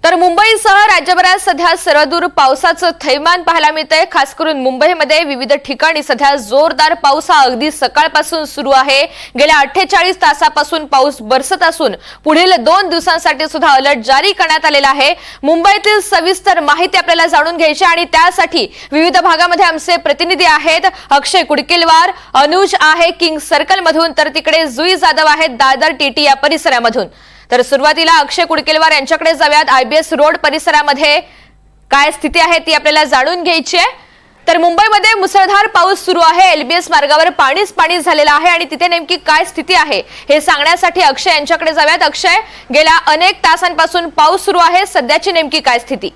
तर मुंबईसह राज्यभरात सध्या सर्वदूर पावसाचं थैमान पाहायला मिळतंय। खास करून मुंबईमध्ये विविध ठिकाणी सध्या जोरदार पाऊस हा अगदी सकाळपासून सुरू आहे। गेल्या 48 तासापासून पाऊस बरसत असून पुढील 2 दिवसांसाठी सुद्धा अलर्ट जारी करण्यात आलेला आहे। मुंबईतील सविस्तर माहिती आपल्याला जाणून घ्यायची आणि त्यासाठी विविध भागामध्ये आमचे प्रतिनिधी आहेत। अक्षय कुडकिलवार, अनुज आहे किंग सर्कल मधून, तर तिकडे जुई जाधव आहेत दादर टीटी या परिसरामधून। तर सुरुवातीला अक्षय कुडकिलवार यांच्याकडे जाऊयात। आयबीएस रोड परिसरामध्ये काय स्थिती आहे ती आपल्याला जाणून घ्यायची आहे। तर मुंबईमध्ये मुसळधार पाऊस सुरू आहे, एलबीएस मार्गावर पाणी झालेलं आहे आणि तिथे नेमकी काय स्थिती आहे हे सांगण्यासाठी अक्षय यांच्याकडे जाऊयात। अक्षय, गेल्या अनेक तासांपासून पाऊस सुरू आहे, सध्याची नेमकी काय स्थिती?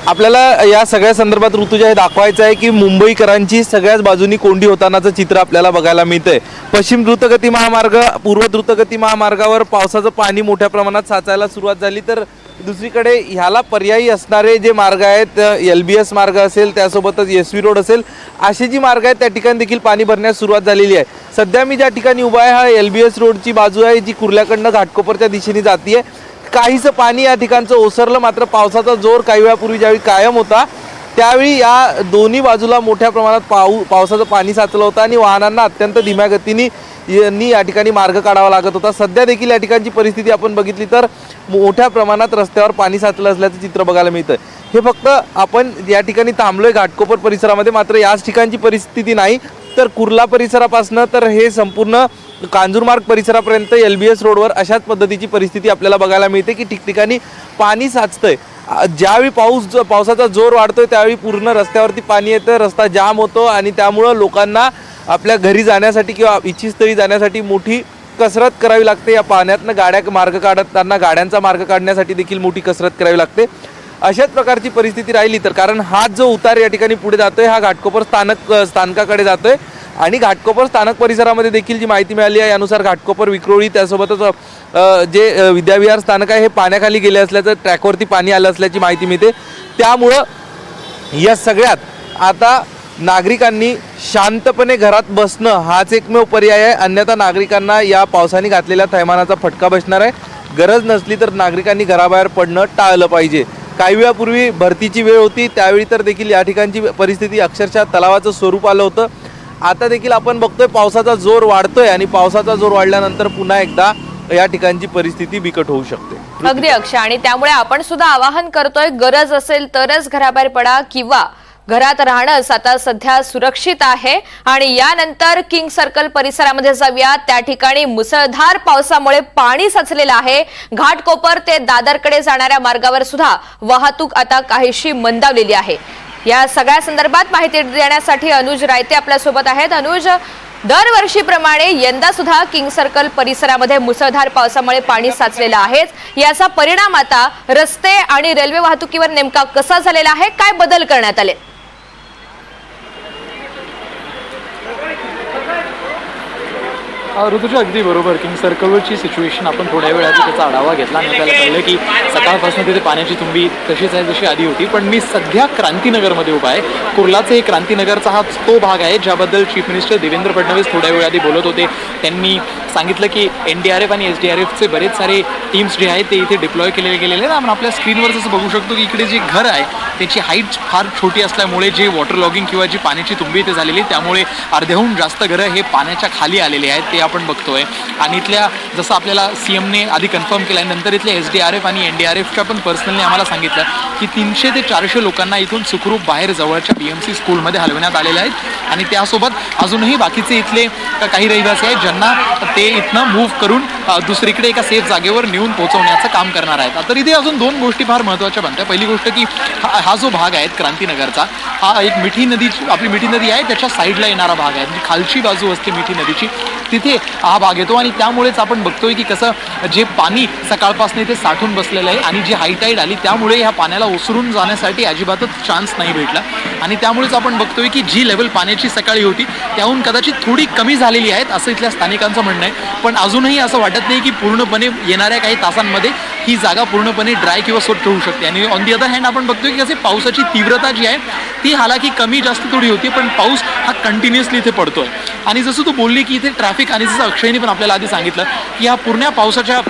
आपल्याला या सगळ्या संदर्भात ऋतुजा हे दाखवायचं आहे की मुंबईकरांची सगळ्याच बाजूनी कोंडी होतानाचं चित्र आपल्याला बघायला मिळतंय। पश्चिम द्रुतगती महामार्ग, पूर्व द्रुतगती महामार्गावर पावसाचं पाणी मोठ्या प्रमाणात साचायला सुरुवात झाली, तर दुसरीकडे ह्याला पर्यायी असणारे जे मार्ग आहेत, एलबीएस मार्ग असेल, त्यासोबतच एसवी रोड असेल, असे जी मार्ग आहेत त्या ठिकाणी देखील पाणी भरण्यास सुरुवात झालेली आहे। सध्या मी ज्या ठिकाणी उभा आहे हा एलबीएस रोडची बाजू आहे, जी कुर्ल्याकडनं घाटकोपरच्या दिशेने जातीये। काहीसं पाणी या ठिकाणचं ओसरलं, मात्र पावसाचा जोर काही वेळापूर्वी ज्यावेळी कायम होता त्यावेळी या दोन्ही बाजूला मोठ्या प्रमाणात पावसाचं पाणी साचलं होतं आणि वाहनांना अत्यंत धीम्या गतीने या ठिकाणी मार्ग काढावा लागत होता। सध्या देखील या ठिकाणची परिस्थिती आपण बघितली तर मोठ्या प्रमाणात रस्त्यावर पाणी साचलं असल्याचं चित्र बघायला मिळतं। हे फक्त आपण या ठिकाणी थांबलोय घाटकोपर परिसरामध्ये, मात्र याच ठिकाणची परिस्थिती नाही तर कुर्ला परिसरापासून तर हे संपूर्ण कांजूरमार्ग परिसरापर्यंत एलबीएस रोडवर अशाच पद्धतीची परिस्थिती आपल्याला बघायला मिळते की ठिकठिकाणी पाणी साचतंय। ज्यावेळी पावसाचा जोर वाढतोय त्यावेळी पूर्ण रस्त्यावरती पाणी येतं, रस्ता जाम होतो आणि त्यामुळं लोकांना आपल्या घरी जाण्यासाठी किंवा इच्छितस्थळी जाण्यासाठी मोठी कसरत करावी लागते। या पाण्यातनं गाड्या मार्ग काढताना गाड्यांचा मार्ग काढण्यासाठी देखील मोठी कसरत करावी लागते। अशाच प्रकारची परिस्थिती राहिली तर, कारण हा जो उतार या ठिकाणी पुढे जातोय हा घाटकोपर स्थानकाकडे जातोय आणि घाटकोपर स्थानक परिसरामध्ये देखील जी माहिती मिळाली आहे यानुसार घाटकोपर, विक्रोळी, त्यासोबतच जे विद्याविहार स्थानक आहे हे पाण्याखाली गेले असल्याचं, ट्रॅकवरती पाणी आलं असल्याची माहिती मिळते। त्यामुळं या सगळ्यात आता नागरिकांनी शांतपणे घरात बसणं हाच एकमेव पर्याय आहे, अन्यथा नागरिकांना या पावसाने घातलेल्या थैमानाचा फटका बसणार आहे। गरज नसली तर नागरिकांनी घराबाहेर पडणं टाळलं पाहिजे। काही वेळापूर्वी भरतीची वेळ होती त्यावेळी तर देखील या ठिकाणची परिस्थिती अक्षरशः तलावाचं स्वरूप आलं होतं। आता देखील आपण बघतोय पावसाचा जोर वाढतोय आणि पावसाचा जोर वाढल्यानंतर पुन्हा एकदा या ठिकाणची परिस्थिती बिकट होऊ शकते। अगदी अक्षय, आणि त्यामुळे आपण सुद्धा आवाहन करतोय, गरज असेल तरच घराबाहेर पडा किंवा घरात राहणं आता सध्या सुरक्षित आहे। आणि यानंतर किंग सर्कल परिसरामध्ये जाऊया। त्या ठिकाणी मुसळधार पावसामुळे पाणी साचलेलं आहे। घाटकोपर ते दादरकडे जाणाऱ्या मार्गावर सुद्धा वाहतूक आता काहीशी मंदावलेली आहे। या सगळ्या संदर्भात माहिती देण्यासाठी अनुज रायते आपल्या सोबत आहेत। अनुज, दरवर्षीप्रमाणे यंदा सुद्धा किंग सर्कल परिसरामध्ये मुसळधार पावसामुळे पाणी साचलेलं आहे। याचा परिणाम आता रस्ते आणि रेल्वे वाहतुकीवर नेमका कसा झालेला आहे, काय बदल करण्यात आले? ऋतुजा अगदी बरोबर। किंग सर्कलवरची सिच्युएशन आपण थोड्या वेळात त्याचा आढावा घेतला आणि आपल्याला कळलं की सकाळपासून तिथे पाण्याची तुंबी तशीच आहे जशी आधी होती। पण मी सध्या क्रांतीनगरमध्ये उभा आहे। कुर्लाचे क्रांतीनगरचा हा तो भाग आहे ज्याबद्दल चीफ मिनिस्टर देवेंद्र फडणवीस थोड्या वेळाआधी बोलत होते। त्यांनी सांगितलं की एनडीआरएफ आणि एसडीआरएफचे बरेच सारे टीम्स जे आहेत ते इथे डिप्लॉय केलेले गेलेले आहेत। आपण आपल्या स्क्रीनवर जसं बघू शकतो की इकडे जे घर आहे त्याची हाईट फार छोटी असल्यामुळे जे वॉटर लॉगिंग किंवा जी पाण्याची तुंबी इथे झालेली त्यामुळे अर्ध्याहून जास्त घरं हे पाण्याच्या खाली आलेले आहेत, ते आपण बघतोय। आणि इथल्या जसं आपल्याला सीएमने आधी कन्फर्म केलं आहे, नंतर इथल्या एसडीआरएफ आणि एनडीआरएफच्या पण पर्सनलने आम्हाला सांगितलं की 300 ते 400 लोकांना इथून सुखरूप बाहेर जवळच्या बीएमसी स्कूलमध्ये हलवण्यात आलेले आहेत। आणि त्यासोबत अजूनही बाकीचे इथले काही रहिवासी आहेत ज्यांना ते इथनं मूव्ह करून दुसरीकडे एका सेफ जागेवर नेऊन पोहोचवण्याचं काम करणार आहेत। तर इथे अजून 2 गोष्टी फार महत्त्वाच्या बनतात। पहिली गोष्ट की हा जो भाग आहे क्रांतीनगरचा, हा एक मिठी नदीची, आपली मिठी नदी आहे त्याच्या साईडला येणारा भाग आहे, म्हणजे खालची बाजू असते मिठी नदीची, तिथे हा भाग येतो। आणि त्यामुळेच आपण बघतोय की कसं जे पाणी सकाळपासून इथे साठून बसलेलं आहे आणि जी हाय टाईड आली त्यामुळे ह्या पाण्याला ओसरून जाण्यासाठी अजिबातच चान्स नाही भेटला। आणि त्यामुळेच आपण बघतोय की जी लेवल पाण्याची सकाळी होती त्याहून कदाचित थोडी कमी झालेली आहेत असं इथल्या स्थानिकांचं म्हणणं आहे। पण अजूनही असं वाटत नाही की पूर्णपणे येणाऱ्या काही तासांमध्ये ही जागा पूर्णपणे ड्राय किंवा स्वच्छ होऊ शकते. आणि ऑन दी अदर हँड आपण बघतोय की कसे पावसाची तीव्रता जी आहे ती हालाकी कमी जास्त थोडी होती, पण पाऊस हा कंटिन्युअसली इथे पडतोय. आणि जसं तू बोलली की इथे ट्रॅफिक, आणि जसं अक्षयने पण आपल्याला आधी सांगितलं की ह्या पूर्ण पावसाच्या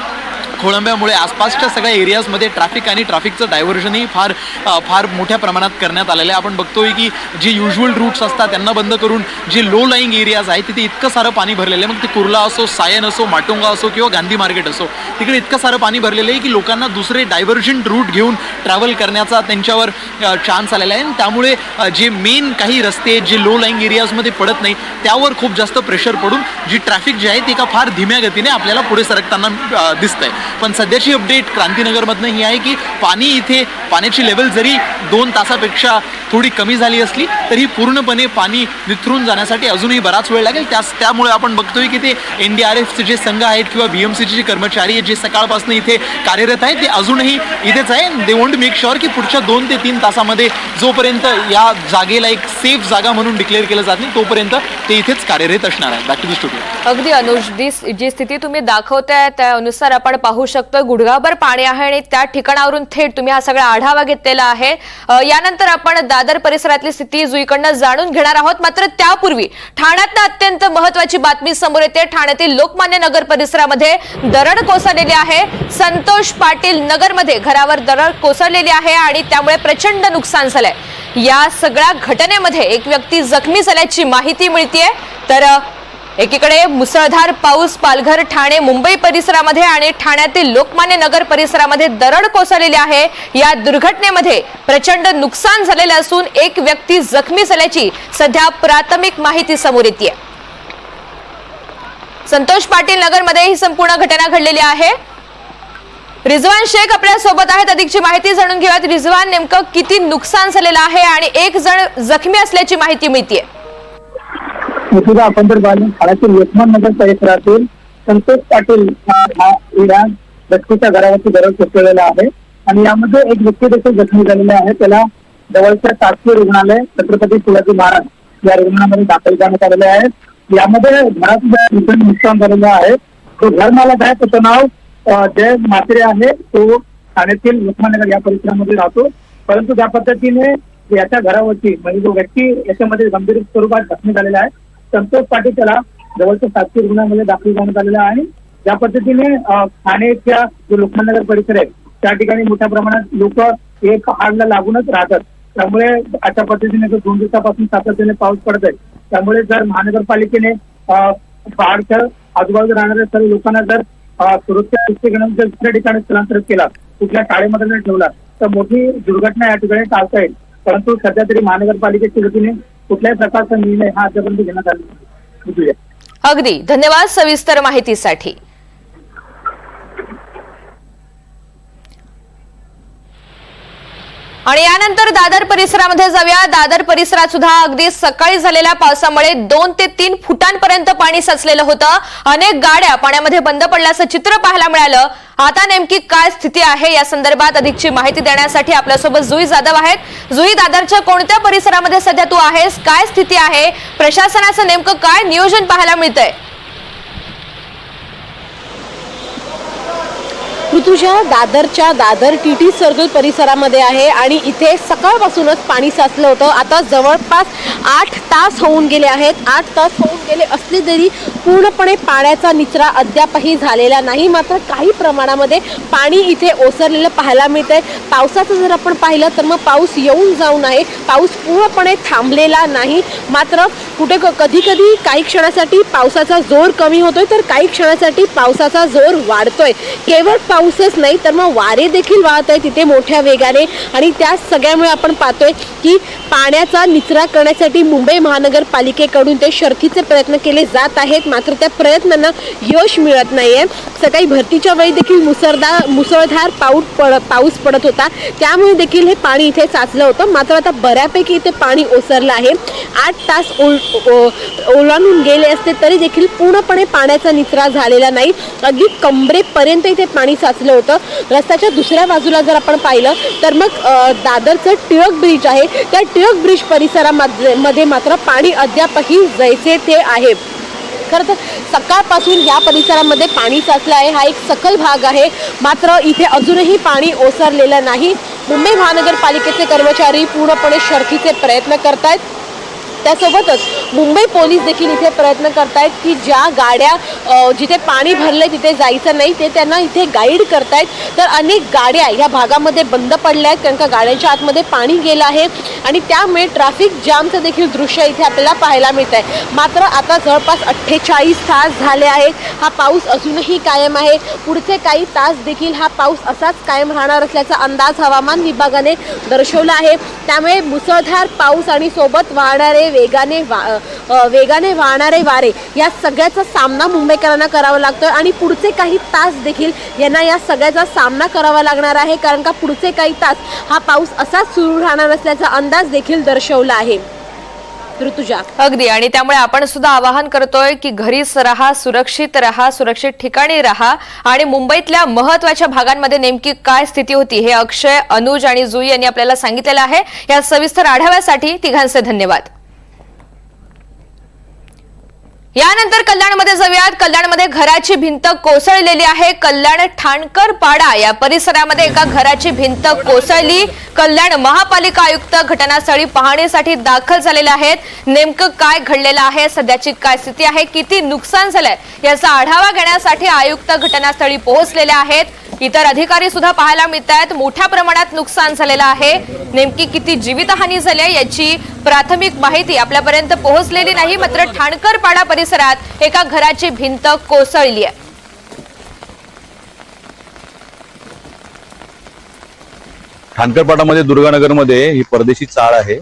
खोळंब्यामुळे आसपासच्या सगळ्या एरियाजमध्ये ट्रॅफिक आणि ट्रॅफिकचं डायव्हर्जनही फार मोठ्या प्रमाणात करण्यात आलेलं आहे. आपण बघतोय की जे युज्युअल रूट्स असतात त्यांना बंद करून जे लो लाईंग एरियाज आहेत तिथे इतकं सारं पाणी भरलेलं आहे. मग ते कुर्ला असो, सायन असो, माटुंगा असो किंवा गांधी मार्केट असो, तिकडे इतकं सारं पाणी भरलेलं आहे की लोकांना दुसरे डायव्हर्जंट रूट घेऊन ट्रॅव्हल करण्याचा त्यांच्यावर चान्स आलेला आहे. आणि त्यामुळे जे मेन काही रस्ते जे लो लाईंग एरियाजमध्ये पडत नाही त्यावर खूप जास्त प्रेशर पडून जी ट्रॅफिक जी आहे ती एका फार धीम्या गतीने आपल्याला पुढे सरकताना दिसतंय. पण सध्याची अपडेट क्रांतीनगरमधनं ही आहे की पाण्याची लेवल जरी 2 तासापेक्षा थोडी कमी झाली असली तरी पूर्णपणे पाणी निथरून जाण्यासाठी अजूनही बराच वेळ लागेल. त्यामुळे आपण बघतोय की ते NDRFचे जे संघ आहेत किंवा BMCचे जे कर्मचारी आहेत जे सकाळपासून इथे कार्यरत आहेत ते अजूनही इथेच आहे. दे वॉन्ट मेक शुअर की पुढच्या 2 ते 3 तासामध्ये जोपर्यंत या जागेला एक सेफ जागा म्हणून डिक्लेअर केलं जात नाही तोपर्यंत ते इथेच कार्यरत असणार आहे. Back to the studio. अगदी अनुज, जी स्थिती तुम्ही दाखवताय त्यानुसार आपण पाहू शकतो गुडघाभर पाणी आहे आणि त्या ठिकाणावरून थेट तुम्ही हा सगळा आढावा घेतलेला आहे. यानंतर आपण दादर परिसरातली स्थिती जुईकडनं जाणून घेणार आहोत. मात्र त्यापूर्वी ठाण्यातनं अत्यंत महत्वाची बातमी समोर येते. ठाण्यातील लोकमान्य नगर परिसरामध्ये दरड कोसळलेली आहे. संतोष पाटील नगरमध्ये घरावर दरड कोसळलेली आहे आणि त्यामुळे प्रचंड नुकसान झालंय. या सगळ्या घटनेमध्ये एक व्यक्ती जखमी झाल्याची माहिती मिळतेय. तर एकीकडे मुसळधार पाऊस पालघर, ठाणे, मुंबई परिसरामध्ये आणि ठाण्यातील लोकमान्य नगर परिसरामध्ये दरड कोसळलेली आहे. या दुर्घटनेमध्ये प्रचंड नुकसान झालेलं असून एक व्यक्ती जखमी झाल्याची सध्या प्राथमिक माहिती समोर येते. संतोष पाटील नगरमध्ये ही संपूर्ण घटना घडलेली आहे. रिजवान शेख आपल्या सोबत आहेत. अधिकची माहिती जाणून घेऊयात. रिजवान, नेमकं किती नुकसान झालेलं आहे आणि एक जण जखमी असल्याची माहिती मिळतेय. आपण जर पाहिलं ठाण्यातील लोकमान नगर परिसरातील संतोष पाटील या व्यक्तीच्या घरावरती दरड कोसळलेला आहे आणि यामध्ये एक व्यक्ती देखील जखमी झालेला आहे. त्याला जवळच्या शासकीय रुग्णालय छत्रपती शिवाजी महाराज या रुग्णालयामध्ये दाखल करण्यात आलेले आहे. यामध्ये घरात नुकसान झालेलं आहे. तो घर मालक आहे, त्याचं नाव जय म्हात्रे आहे. तो ठाण्यातील लोकमान नगर या परिसरामध्ये राहतो. परंतु ज्या पद्धतीने याच्या घरावरती म्हणजे जो व्यक्ती याच्यामध्ये गंभीर स्वरूपात जखमी झालेला आहे संतोष पाटील, त्याला जवळच्या शासकीय रुग्णालयामध्ये दाखल करण्यात आलेला आहे. ज्या पद्धतीने ठाण्याच्या जो लोकमान नगर परिसर आहे त्या ठिकाणी मोठ्या प्रमाणात लोक एक हाडला लागूनच राहतात. त्यामुळे अशा पद्धतीने 2 दिवसापासून सातत्याने पाऊस पडत आहे. त्यामुळे जर महानगरपालिकेने पहाडच्या आजूबाजूला राहणाऱ्या सर्व लोकांना जर सुरक्षा दृष्टिकोनातून जर दुसऱ्या ठिकाणी स्थलांतरित केला, कुठल्या शाळेमध्ये जर ठेवला तर मोठी दुर्घटना या ठिकाणी टाळता येईल. परंतु सध्या तरी महानगरपालिकेच्या वतीने कुठल्याही प्रकारचा निर्णय हा आतापर्यंत घेण्यात आला. अगदी धन्यवाद सविस्तर माहितीसाठी. आणि यानंतर दादर परिसरामध्ये जाऊया. दादर परिसरात सुद्धा अगदी सकाळी झालेल्या पावसामुळे 2 ते 3 फुटांपर्यंत पाणी साचलेलं होतं. अनेक गाड्या पाण्यामध्ये बंद पडल्याचं चित्र पाहायला मिळालं. आता नेमकी काय स्थिती आहे या संदर्भात अधिकची माहिती देण्यासाठी आपल्यासोबत जुई जाधव आहेत. जुई, दादरच्या कोणत्या परिसरामध्ये सध्या तू आहेस? काय स्थिती आहे? प्रशासनाचं नेमकं काय नियोजन पाहायला मिळतंय? ऋतुजा, दादरच्या दादर TT सर्कल परिसरामध्ये आहे आणि इथे सकाळपासूनच पाणी साचलं होतं. आता जवळपास 8 तास होऊन गेले आहेत. 8 तास होऊन गेले असले तरी पूर्णपणे पाण्याचा निचरा अद्यापही झालेला नाही. मात्र काही प्रमाणामध्ये पाणी इथे ओसरलेलं पाहायला मिळतंय. पावसाचं जर आपण पाहिलं तर मग पाऊस येऊन जाऊन आहे. पाऊस पूर्णपणे थांबलेला नाही. मात्र कुठे कधी कधी काही क्षणासाठी पावसाचा जोर कमी होतोय तर काही क्षणासाठी पावसाचा जोर वाढतोय. केवळ पाऊसच नाही तर मग वारे देखील वाहत आहे तिथे मोठ्या वेगाने. आणि त्या सगळ्यामुळे आपण पाहतोय की पाण्याचा निचरा करण्यासाठी मुंबई महानगरपालिकेकडून ते शर्थीचे प्रयत्न केले जात आहेत. मात्र त्या प्रयत्नांना यश मिळत नाहीये. सकाळी भरतीच्या वेळी देखील मुसळधार पाऊस पडत होता, त्यामुळे देखील हे पाणी इथे साचलं होतं. मात्र आता बऱ्यापैकी इथे पाणी ओसरलं आहे. 8 तास ओलांडून गेले असते तरी देखील पूर्णपणे पाण्याचा निचरा झालेला नाही. अगदी कमरेपर्यंत इथे पाणी साचलं होतं. रस्त्याच्या दुसऱ्या बाजूला जर आपण पाहिलं तर मग दादरचं टिळक ब्रिज आहे. त्या टिळक ब्रिज परिसरामध्ये मात्र पाणी अद्यापही जैसे ते आहे. खरं तर सकाळपासून या परिसरामध्ये पाणी साचलं आहे. हा एक सखल भाग आहे, मात्र इथे अजूनही पाणी ओसरलेलं नाही. मुंबई महानगरपालिकेचे कर्मचारी पूर्णपणे शर्थीचे प्रयत्न करतायत. त्यासोबतच मुंबई पोलीस देखील इथे प्रयत्न करतायत की ज्या गाड्या जिथे पाणी भरले तिथे जायचं नाही ते त्यांना इथे गाईड करतायत. तर अनेक गाड्या या भागामध्ये बंद पडल्या आहेत कारण का गाड्यांच्या आतमध्ये पाणी गेलं आहे आणि त्यामुळे ट्रॅफिक जामचं देखील दृश्य इथे आपल्याला पाहायला मिळत आहे. मात्र आता जवळपास 48 तास झाले आहेत. हा पाऊस अजूनही कायम आहे. पुढचे काही तास देखील हा पाऊस असाच कायम राहणार असल्याचा अंदाज हवामान विभागाने दर्शवला आहे. त्यामुळे मुसळधार पाऊस आणि सोबत वाहणारे वेगाने वाहणारे वारे या सगळ्याचा सामना मुंबईकरांना करावा लागतोय आणि पुढचे काही तास देखील यांना या सगळ्याचा सामना करावा लागणार आहे कारण का पुढचे काही तास हा पाऊस असाच सुरू राहणार असल्याचा अंदाज देखील दर्शवला आहे. ऋतुजा, अगदी, आणि त्यामुळे आपण सुद्धा आवाहन करतोय की घरीच राहा, सुरक्षित ठिकाणी राहा. आणि मुंबईतल्या महत्त्वाच्या भागांमध्ये नेमकी काय स्थिती होती हे अक्षय, अनुज आणि जुई यांनी आपल्याला सांगितलेलं आहे. या सविस्तर आढाव्यासाठी तिघांचे धन्यवाद. यानंतर कल्याणमध्ये जाऊयात. कल्याणमध्ये घराची भिंत कोसळलेली आहे. कल्याण ठाणकर पाडा या परिसरामध्ये एका घराची भिंत कोसळली. कल्याण महापालिका आयुक्त घटनास्थळी पाहणीसाठी दाखल झालेले आहेत. नेमकं काय घडलेलं आहे, सध्याची काय स्थिती आहे, किती नुकसान झालंय याचा आढावा घेण्यासाठी आयुक्त घटनास्थळी पोहोचलेले आहेत. इतर अधिकारी सुद्धा पाहायला मिळत आहेत. मोठ्या प्रमाणात नुकसान झालेलं आहे. नेमकी किती जीवितहानी झाली आहे याची प्राथमिक माहिती आपल्यापर्यंत पोहोचलेली नाही. मात्र ठाणकर पाडा परिसरात एका घराची भिंत कोसळली आहे. ठाणकरपाडामध्ये दुर्गानगरमध्ये ही परदेशी चाळ आहे,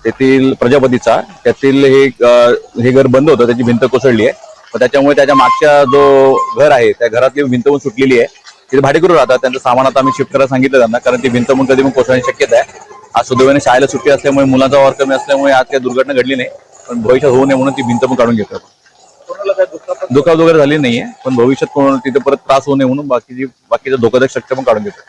तेथील प्रजापतीचा, त्यातील हे घर बंद होतं, त्याची भिंत कोसळली आहे. त्याच्यामुळे त्याच्या मागच्या जो घर आहे त्या घरातली भिंत पण सुटलेली आहे. तिथे भाडेकरू राहतात, त्यांचं सामान आता आम्ही शिफ्ट करायला सांगितलं त्यांना, कारण ती भिंत पण कधी पण कोसळण्याची शक्यता आहे. आज सुदैवाने शाळेला सुट्टी असल्यामुळे मुलांचा वावर कमी असल्यामुळे आज काही दुर्घटना घडली नाही, पण भविष्यात होऊ नये म्हणून ती भिंत पण काढून घेतात. दुखापत वगैरे झाली नाहीये, पण भविष्यात कोणाला तिथे परत त्रास होऊ नये म्हणून बाकीचा धोकादायक स्ट्रक्चर पण काढून घेतात.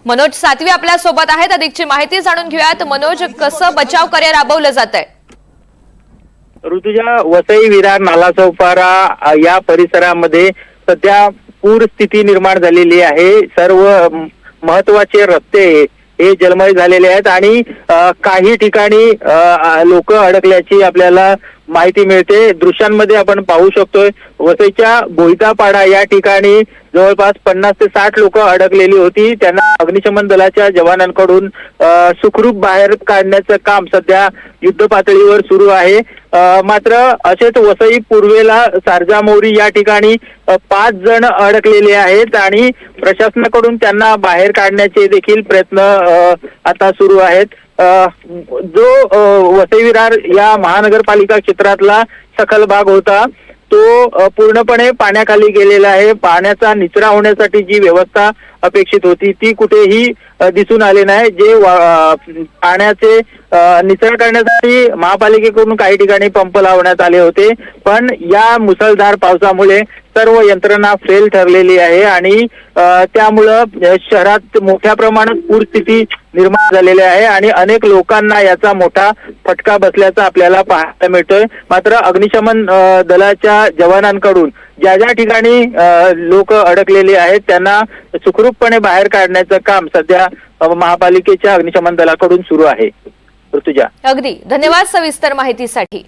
मनोज सातवी आपल्या सोबत आहेत. अधिकची माहिती जाणून घेऊयात. मनोज, कसं बचाव कार्य राबवलं जात आहे? ऋतुजा, वसई, विरार, नाला चौपारा या परिसरामध्ये सध्या पूर स्थिती निर्माण झालेली आहे. सर्व महत्वाचे रस्ते हे जलमय झालेले आहेत आणि काही ठिकाणी लोक अडकल्याची आपल्याला माहिती मिळते. दृश्यांमध्ये आपण पाहू शकतोय वसईच्या बोईतापाडा या ठिकाणी जवळपास 50 ते 60 लोक अडकलेली होती. त्यांना अग्निशमन दलाच्या जवानांकडून सुखरूप बाहेर काढण्याचं काम सध्या युद्ध पातळीवर सुरू आहे. मात्र असेच वसई पूर्वेला सारजामोरी या ठिकाणी 5 जण अडकलेले आहेत आणि प्रशासनाकडून त्यांना बाहेर काढण्याचे देखील प्रयत्न आता सुरू आहेत. जो वसई विरार या महानगरपालिका क्षेत्रातला सखल भाग होता तो पूर्णपणे पाण्याखाली गेलेला आहे. पाण्याचा निचरा होण्यासाठी जी व्यवस्था अपेक्षित होती ती कुठेही दिसून आली नाही. जे पाण्याचे निचरा करण्यासाठी महापालिकेकडून काही ठिकाणी पंप लावण्यात आले होते, पण या मुसळधार पावसामुळे सर्व यंत्रणा फेल ठरलेली आहे आणि त्यामुळं शहरात मोठ्या प्रमाणात पूरस्थिती निर्माण झालेली आहे आणि अनेक लोकांना याचा मोठा फटका बसल्याचा आपल्याला पाहायला मिळतोय. मात्र अग्निशमन दलाच्या जवानांकडून ज्या ज्या ठिकाणी लोक अडकलेली आहेत त्यांना सुखरूपपणे बाहेर काढण्याचं काम सध्या महापालिकेच्या अग्निशमन दलाकडून सुरू आहे. ऋतुजा, अगदी धन्यवाद सविस्तर माहितीसाठी.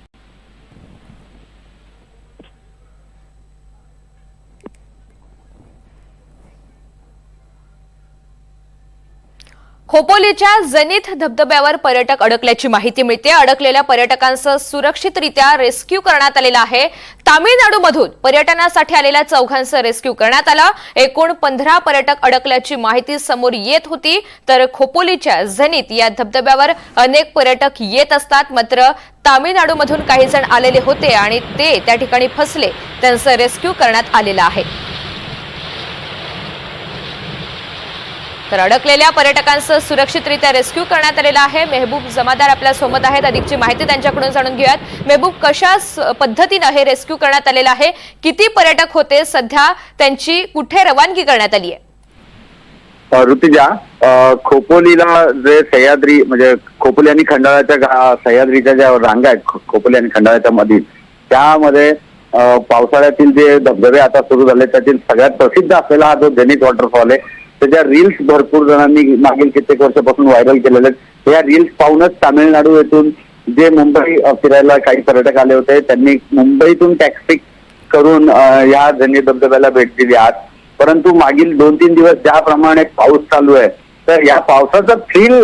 खोपोलीच्या जनिथ धबधब्यावर पर्यटक अडकल्याची माहिती मिळते. अडकलेल्या पर्यटकांचं सुरक्षितरित्या रेस्क्यू करण्यात आलेलं आहे. तामिळनाडूमधून पर्यटनासाठी आलेल्या 4घांचं रेस्क्यू करण्यात आलं. एकूण 15 पर्यटक अडकल्याची माहिती समोर येत होती. तर खोपोलीच्या जनिथ या धबधब्यावर अनेक पर्यटक येत असतात. मात्र तामिळनाडूमधून काही जण आलेले होते आणि ते त्या ठिकाणी फसले. त्यांचं रेस्क्यू करण्यात आलेलं आहे. तर अडकलेल्या पर्यटकांचं सुरक्षितरित्या रेस्क्यू करण्यात आलेलं आहे. मेहबूब जमादार आपल्या सोबत आहेत. अधिकची माहिती त्यांच्याकडून जाणून घेऊयात. मेहबूब, कशा पद्धतीने हे रेस्क्यू करण्यात आलेलं आहे? किती पर्यटक होते? सध्या त्यांची कुठे रवानगी करण्यात आली आहे? ऋतुजा, खोपोलीला जे सह्याद्री म्हणजे खोपोली आणि खंडाळ्याच्या सह्याद्रीच्या ज्या रांगा आहेत खोपोली आणि खंडाळ्याच्या मधील त्यामध्ये पावसाळ्यातील जे धबधबे आता सुरू झाले त्यातील सगळ्यात प्रसिद्ध असलेला हा जो जेनिथ वॉटरफॉल आहे त्याच्या रील्स भरपूर जणांनी मागील कित्येक वर्षापासून व्हायरल केलेले आहेत. या रील्स पाहूनच तामिळनाडू येथून जे मुंबई फिरायला काही पर्यटक आले होते त्यांनी मुंबईतून टॅक्सी करून या जेनिथ धबधब्याला भेट दिली आज. परंतु मागील 2-3 दिवस ज्याप्रमाणे पाऊस चालू आहे तर या पावसाचा थ्रिल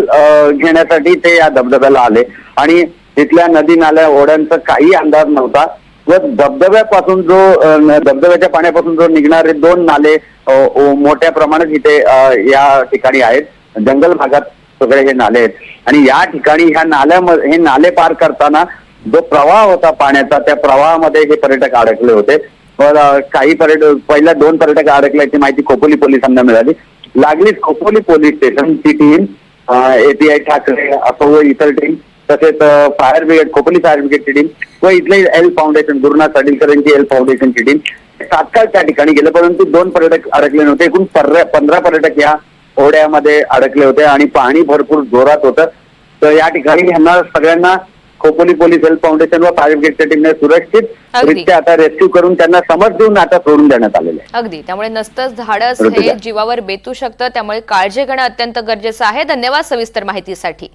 घेण्यासाठी ते या धबधब्याला आले आणि तिथल्या नदी नाल्या ओढ्यांचा काही अंदाज नव्हता व धबधब्यापासून धबधब्याच्या पाण्यापासून जो निघणारे 2 नाले मोठ्या प्रमाणात इथे या ठिकाणी आहेत. जंगल भागात सगळे हे नाले आहेत आणि या ठिकाणी हे नाले पार करताना जो प्रवाह होता पाण्याचा त्या प्रवाहामध्ये हे पर्यटक अडकले होते. काही पहिल्या 2 पर्यटक अडकल्याची माहिती खोपोली पोलिसांना मिळाली. लागलीच खोपोली पोलीस स्टेशनची टीम, API ठाकरे असो इतर टीम तसेच फायर ब्रिगेड खोपोली फायर ब्रिगेडची टीम व इथले एल फाउंडेशन गुरुनाथ साडीलकर यांची एल फाउंडेशनची टीम तात्काळ त्या ठिकाणी गेले. परंतु 2 पर्यटक अडकले नव्हते. एकूण 15 पर्यटक या ओढ्यामध्ये अडकले होते आणि पाणी भरपूर जोरात होतं. तर या ठिकाणी यांना सगळ्यांना खोपोली पोलीस हेल्थ फाउंडेशन व फायर ब्रिगेडच्या टीमने सुरक्षितरित्या आता रेस्क्यू करून त्यांना समज देऊन आता सोडून देण्यात आलेले आहे. अगदी त्यामुळे नसतंच धाडस हे जीवावर बेतू शकतं, त्यामुळे काळजी घेणं अत्यंत गरजेचं आहे. धन्यवाद सविस्तर माहितीसाठी.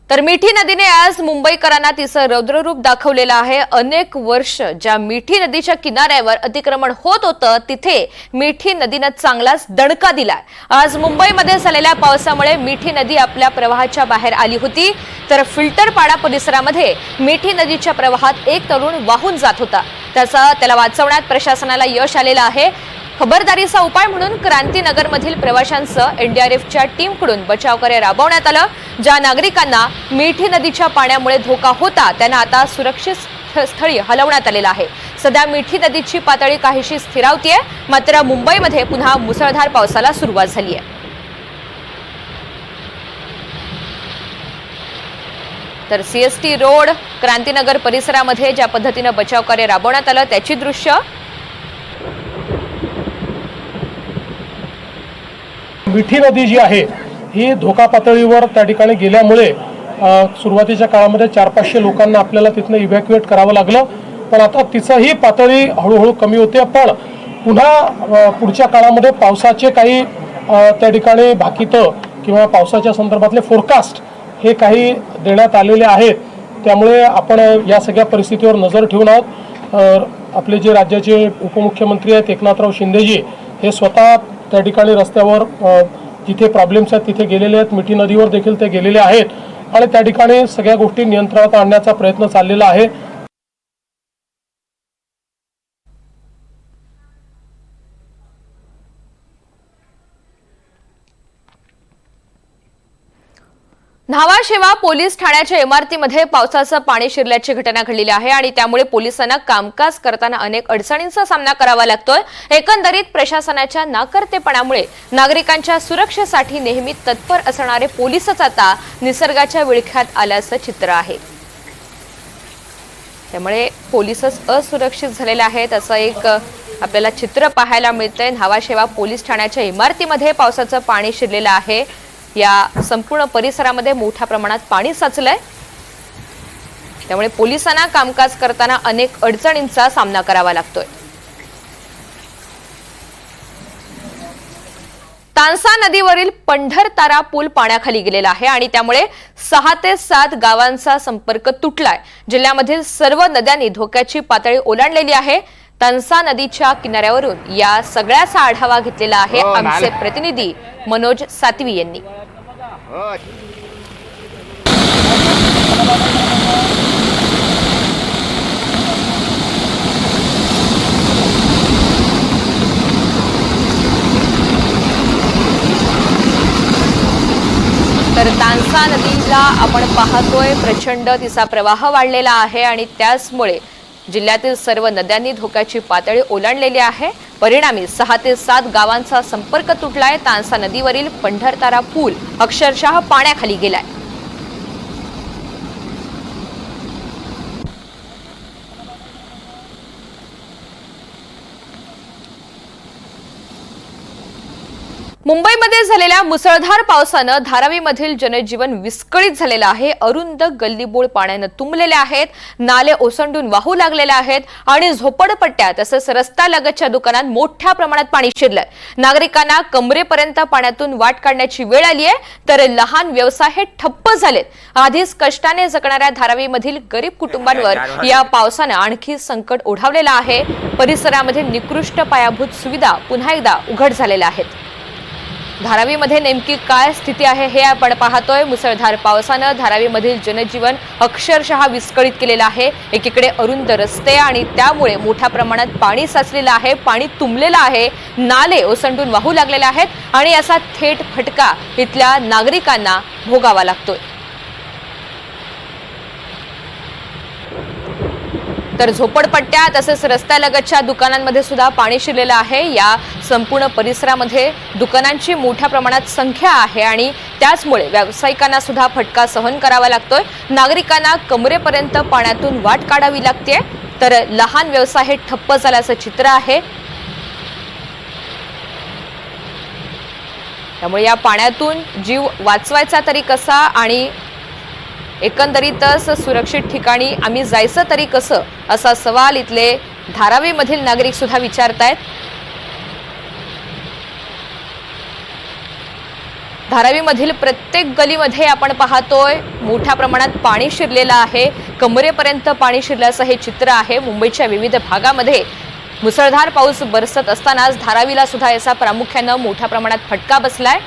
तर मिठी नदीने आज मुंबईकरांना तिचं रौद्ररूप दाखवलेलं आहे. अनेक वर्ष ज्या मिठी नदीच्या किनाऱ्यावर अतिक्रमण होत होतं तिथे मिठी नदीनं चांगलाच दणका दिलाय. आज मुंबईमध्ये झालेल्या पावसामुळे मिठी नदी आपल्या प्रवाहाच्या बाहेर आली होती. तर फिल्टरपाडा परिसरामध्ये मिठी नदीच्या प्रवाहात एक तरुण वाहून जात होता. त्याला वाचवण्यात प्रशासनाला यश आलेलं आहे. खबरदारीचा उपाय म्हणून क्रांतीनगरमधील प्रवाशांसह एनडीआरएफच्या टीमकडून बचावकार्य राबवण्यात आलं. ज्या नागरिकांना मिठी नदीच्या पाण्यामुळे धोका होता त्यांना आता सुरक्षित स्थळी हलवण्यात आलेलं आहे. सध्या मिठी नदीची पातळी काहीशी स्थिरावतीये, मात्र मुंबईमध्ये पुन्हा मुसळधार पावसाला सुरुवात झाली आहे. तर CST रोड क्रांतीनगर परिसरामध्ये ज्या पद्धतीनं बचावकार्य राबवण्यात आलं त्याची दृश्य. मिठी नदी जी आहे ही धोका पातळीवर त्या ठिकाणी गेल्यामुळे सुरुवातीच्या काळामध्ये 400-500 लोकांना आपल्याला तिथनं इव्हॅक्युएट करावं लागलं. पण आता तिचंही पातळी हळूहळू कमी होते. पण पुन्हा पुढच्या काळामध्ये पावसाचे काही त्या ठिकाणी भाकितं किंवा पावसाच्या संदर्भातले फोरकास्ट हे काही देण्यात आलेले आहेत. त्यामुळे आपण या सगळ्या परिस्थितीवर नजर ठेवून आहोत. आपले जे राज्याचे उपमुख्यमंत्री आहेत एकनाथराव शिंदेजी हे स्वतः त्या ठिकाणी रस्त्यावर जिथे प्रॉब्लेम्स आहेत तिथे गेलेले आहेत. मिठी नदीवर देखील ते गेलेले आहेत आणि त्या ठिकाणी सगळ्या गोष्टी नियंत्रणात आणण्याचा प्रयत्न चाललेला आहे. न्हावाशेवा पोलीस ठाण्याच्या इमारतीमध्ये पावसाचं पाणी शिरल्याची घटना घडलेली आहे आणि त्यामुळे पोलिसांना कामकाज करताना अनेक अडचणींचा सामना करावा लागतोय. एकंदरीत प्रशासनाच्या नाकर्तेपणामुळे नागरिकांच्या सुरक्षेसाठी नेहमी तत्पर असणारे पोलीसच आता निसर्गाच्या विळख्यात आल्याचं चित्र आहे. त्यामुळे पोलीसच असुरक्षित झालेले आहेत असं एक आपल्याला चित्र पाहायला मिळतंय. न्हावाशेवा पोलीस ठाण्याच्या इमारतीमध्ये पावसाचं पाणी शिरलेलं आहे. या संपूर्ण परिसरामध्ये मोठ्या प्रमाणात पाणी साचलंय. त्यामुळे पोलिसांना कामकाज करताना अनेक अडचणींचा सामना करावा लागतोय. तानसा नदीवरील पंढरतारा पूल पाण्याखाली गेलेला आहे आणि त्यामुळे 6 ते 7 गावांचा संपर्क तुटलाय. जिल्ह्यामधील सर्व नद्यांनी धोक्याची पातळी ओलांडलेली आहे. तानसा नदीच्या किनाऱ्यावरून या सगळ्याचा आढावा घेतलेला आहे आमचे प्रतिनिधी मनोज सातवी यांनी. तर तानसा नदीला आपण पाहतोय प्रचंड तिचा प्रवाह वाढलेला आहे आणि त्याचमुळे जिल्ह्यातील सर्व नद्यांनी धोक्याची पातळी ओलांडलेली आहे. परिणामी 6 ते 7 गावांचा संपर्क तुटलाय. तानसा नदीवरील पंढरतारा पूल अक्षरशः पाण्याखाली गेलाय. मुंबईमध्ये झालेल्या मुसळधार पावसानं धारावीमधील जनजीवन विस्कळीत झालेलं आहे. अरुंद गल्लीबोळ पाण्यानं तुंबलेले आहेत, नाले ओसंडून वाहू लागलेले आहेत आणि झोपडपट्ट्या तसंच रस्त्यालगतच्या दुकानात मोठ्या प्रमाणात पाणी शिरलंय. नागरिकांना कमरेपर्यंत पाण्यातून वाट काढण्याची वेळ आली आहे, तर लहान व्यवसाय हे ठप्प झालेत. आधीच कष्टाने जगणाऱ्या धारावीमधील गरीब कुटुंबांवर या पावसानं आणखी संकट ओढावलेलं आहे. परिसरामध्ये निकृष्ट पायाभूत सुविधा पुन्हा एकदा उघड झालेल्या आहेत. धारावीमध्ये नेमकी काय स्थिती आहे हे आपण पाहतोय. मुसळधार पावसानं धारावीमधील जनजीवन अक्षरशः विस्कळीत केलेलं आहे. एकीकडे अरुंद रस्ते आणि त्यामुळे मोठ्या प्रमाणात पाणी साचलेलं आहे, पाणी तुंबलेलं आहे, नाले ओसंडून वाहू लागलेले आहेत आणि याचा थेट फटका इथल्या नागरिकांना भोगावा लागतोय. तर झोपडपट्ट्या तसेच रस्त्यालगतच्या दुकानांमध्ये सुद्धा पाणी शिरलेलं आहे. या संपूर्ण परिसरामध्ये दुकानांची मोठ्या प्रमाणात संख्या आहे आणि त्याचमुळे व्यावसायिकांना सुद्धा फटका सहन करावा लागतोय. नागरिकांना कमरेपर्यंत पाण्यातून वाट काढावी लागते, तर लहान व्यवसाय हे ठप्प झाल्याचं चित्र आहे. त्यामुळे या पाण्यातून जीव वाचवायचा तरी कसा आणि एकंदरीतच सुरक्षित ठिकाणी आम्ही जायचं तरी कसं, असा सवाल इथले धारावीमधील नागरिक सुद्धा विचारतायत. धारावीमधील प्रत्येक गलीमध्ये आपण पाहतोय मोठ्या प्रमाणात पाणी शिरलेलं आहे, कमरेपर्यंत पाणी शिरल्याचं हे चित्र आहे. मुंबईच्या विविध भागामध्ये मुसळधार पाऊस बरसत असतानाच धारावीला सुद्धा याचा प्रामुख्यानं मोठ्या प्रमाणात फटका बसलाय.